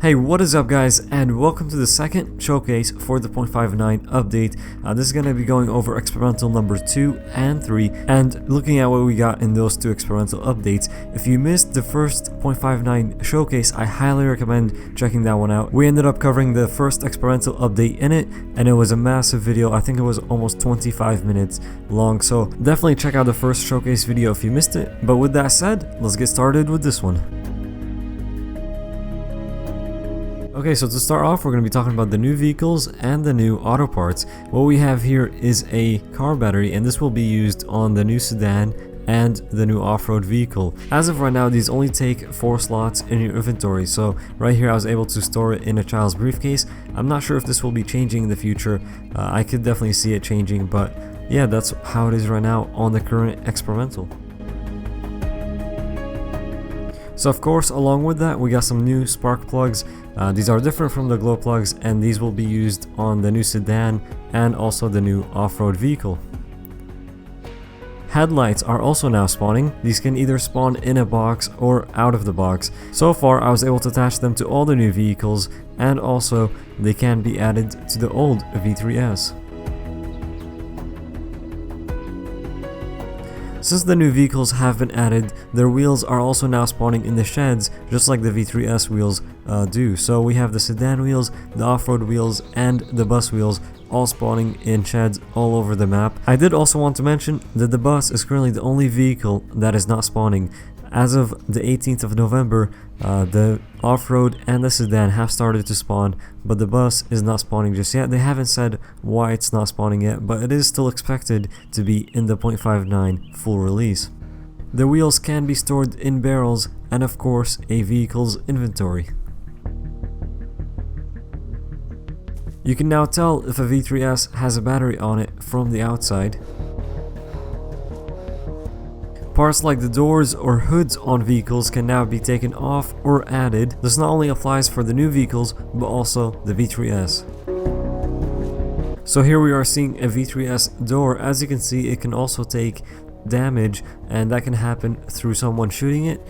Hey, what is up guys, and welcome to the second showcase for the 0.59 update. This is going to be going over experimental number 2 and 3 and looking at what we got in those two experimental updates. If you missed the first 0.59 showcase, I highly recommend checking that one out. We ended up covering the first experimental update in it, and it was a massive video. I think it was almost 25 minutes long, so definitely check out the first showcase video if you missed it. But with that said, let's get started with this one. Okay, so to start off, we're going to be talking about the new vehicles and the new auto parts. What we have here is a car battery, and this will be used on the new sedan and the new off-road vehicle. As of right now, these only take 4 slots in your inventory, so right here I was able to store it in a child's briefcase. I'm not sure if this will be changing in the future. I could definitely see it changing, but yeah, that's how it is right now on the current experimental. So of course, along with that, we got some new spark plugs. These are different from the glow plugs, and these will be used on the new sedan and also the new off-road vehicle. Headlights are also now spawning. These can either spawn in a box or out of the box. So far, I was able to attach them to all the new vehicles, and also they can be added to the old V3S. Since the new vehicles have been added, their wheels are also now spawning in the sheds, just like the V3S wheels do. So we have the sedan wheels, the off-road wheels, and the bus wheels all spawning in sheds all over the map. I did also want to mention that the bus is currently the only vehicle that is not spawning. As of the 18th of November, the off-road and the sedan have started to spawn, but the bus is not spawning just yet. They haven't said why it's not spawning yet, but it is still expected to be in the 0.59 full release. The wheels can be stored in barrels and of course a vehicle's inventory. You can now tell if a V3S has a battery on it from the outside. Parts like the doors or hoods on vehicles can now be taken off or added. This not only applies for the new vehicles, but also the V3S. So here we are seeing a V3S door. As you can see, it can also take damage, and that can happen through someone shooting it.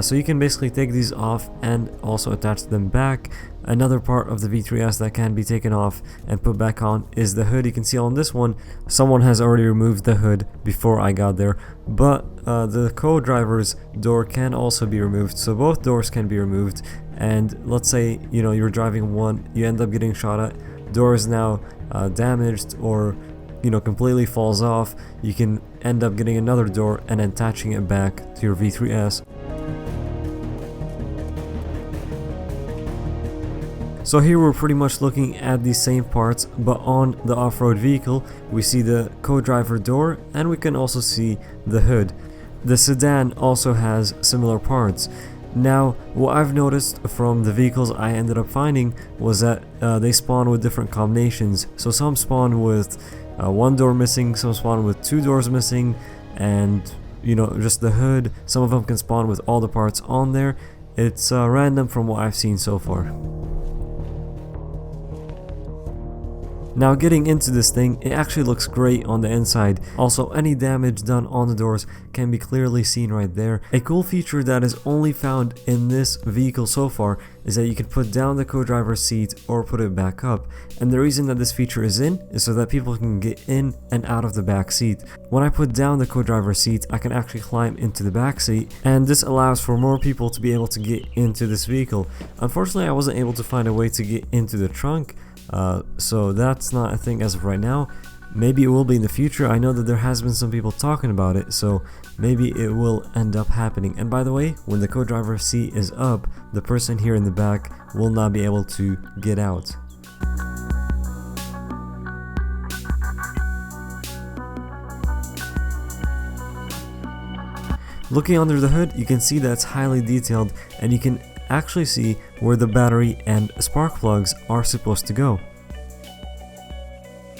So you can basically take these off and also attach them back. Another part of the V3S that can be taken off and put back on is the hood. You can see on this one, someone has already removed the hood before I got there, but the co-driver's door can also be removed, so both doors can be removed. And let's say you're driving one, you end up getting shot at, door is now damaged or completely falls off, you can end up getting another door and attaching it back to your V3S. So here we're pretty much looking at the same parts, but on the off-road vehicle we see the co-driver door and we can also see the hood. The sedan also has similar parts. Now, what I've noticed from the vehicles I ended up finding was that they spawn with different combinations. So some spawn with one door missing, some spawn with 2 doors missing, and just the hood. Some of them can spawn with all the parts on there. It's random from what I've seen so far. Now getting into this thing, it actually looks great on the inside. Also, any damage done on the doors can be clearly seen right there. A cool feature that is only found in this vehicle so far is that you can put down the co-driver's seat or put it back up. And the reason that this feature is in is so that people can get in and out of the back seat. When I put down the co-driver's seat, I can actually climb into the back seat, and this allows for more people to be able to get into this vehicle. Unfortunately, I wasn't able to find a way to get into the trunk. So that's not a thing as of right now. Maybe it will be in the future. I know that there has been some people talking about it, so maybe it will end up happening. And by the way, when the co-driver's seat is up, the person here in the back will not be able to get out. Looking under the hood, you can see that it's highly detailed, and you can actually see where the battery and spark plugs are supposed to go.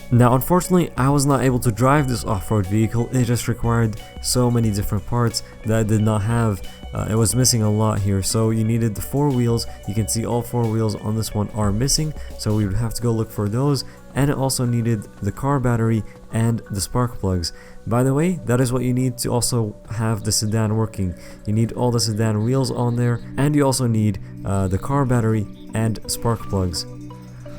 Now unfortunately, I was not able to drive this off-road vehicle. It just required so many different parts that I did not have. It was missing a lot here, so you needed the 4 wheels. You can see all 4 wheels on this one are missing, so we would have to go look for those, and it also needed the car battery and the spark plugs. By the way, that is what you need to also have the sedan working. You need all the sedan wheels on there, and you also need the car battery and spark plugs.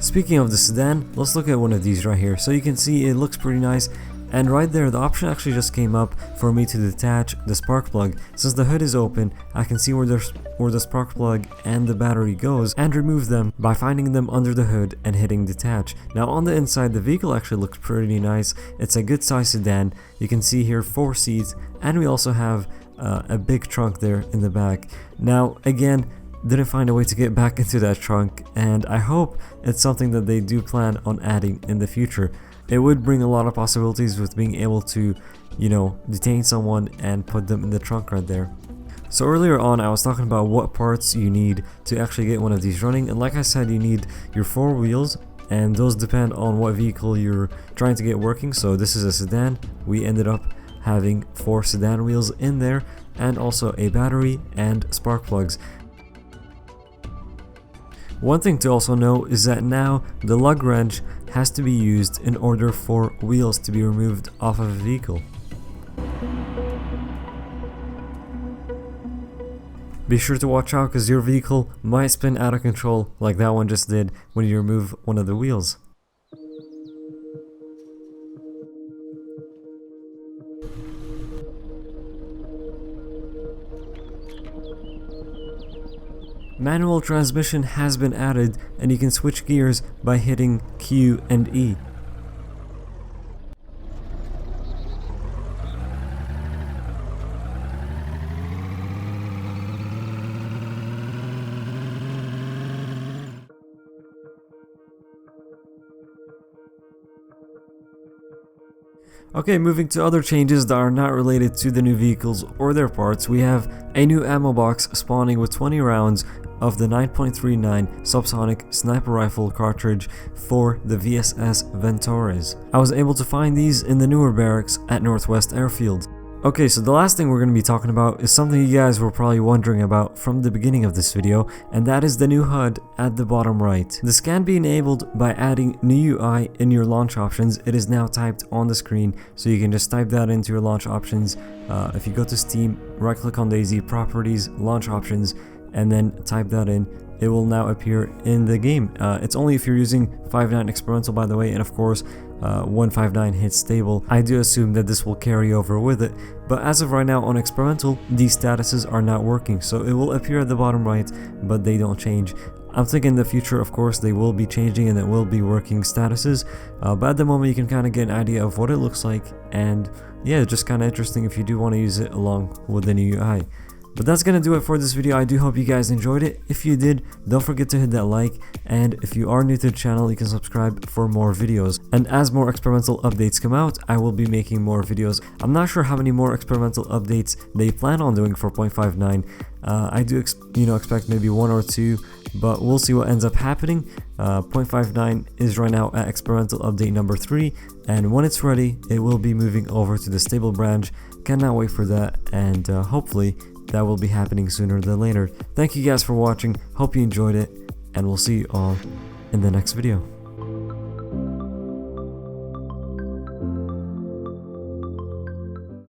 Speaking of the sedan, let's look at one of these right here. So you can see it looks pretty nice, and right there the option actually just came up for me to detach the spark plug. Since the hood is open, I can see where the spark plug and the battery goes and remove them by finding them under the hood and hitting detach. Now on the inside, the vehicle actually looks pretty nice. It's a good size sedan. You can see here 4 seats, and we also have a big trunk there in the back. Now again, didn't find a way to get back into that trunk, and I hope it's something that they do plan on adding in the future. It would bring a lot of possibilities with being able to, you know, detain someone and put them in the trunk right there. So earlier on I was talking about what parts you need to actually get one of these running, and like I said, you need your 4 wheels, and those depend on what vehicle you're trying to get working. So this is a sedan. We ended up having 4 sedan wheels in there, and also a battery and spark plugs. One thing to also know is that now the lug wrench has to be used in order for wheels to be removed off of a vehicle. Be sure to watch out, because your vehicle might spin out of control like that one just did when you remove one of the wheels. Manual transmission has been added, and you can switch gears by hitting Q and E. Okay, moving to other changes that are not related to the new vehicles or their parts, we have a new ammo box spawning with 20 rounds of the 9.39 subsonic sniper rifle cartridge for the VSS Ventores. I was able to find these in the newer barracks at Northwest Airfield. Okay, so the last thing we're going to be talking about is something you guys were probably wondering about from the beginning of this video, and that is the new HUD at the bottom right. This can be enabled by adding new UI in your launch options. It is now typed on the screen, so you can just type that into your launch options. If you go to Steam, right click on DayZ, Properties, Launch Options, and then type that in. It will now appear in the game. It's only if you're using 0.59 experimental, by the way, and of course 1.59 hits stable. I do assume that this will carry over with it, but as of right now on experimental, these statuses are not working, so it will appear at the bottom right, but they don't change. I'm thinking in the future, of course, they will be changing and it will be working statuses, but at the moment you can kind of get an idea of what it looks like, and yeah, just kind of interesting if you do want to use it along with the new UI. But that's gonna do it for this video. I do hope you guys enjoyed it. If you did, don't forget to hit that like, and if you are new to the channel, you can subscribe for more videos. And as more experimental updates come out, I will be making more videos. I'm not sure how many more experimental updates they plan on doing for 0.59. I do expect maybe 1 or 2, but we'll see what ends up happening. 0.59 is right now at experimental update number 3, and when it's ready, it will be moving over to the stable branch. Cannot wait for that, and hopefully that will be happening sooner than later. Thank you guys for watching, hope you enjoyed it, and we'll see you all in the next video.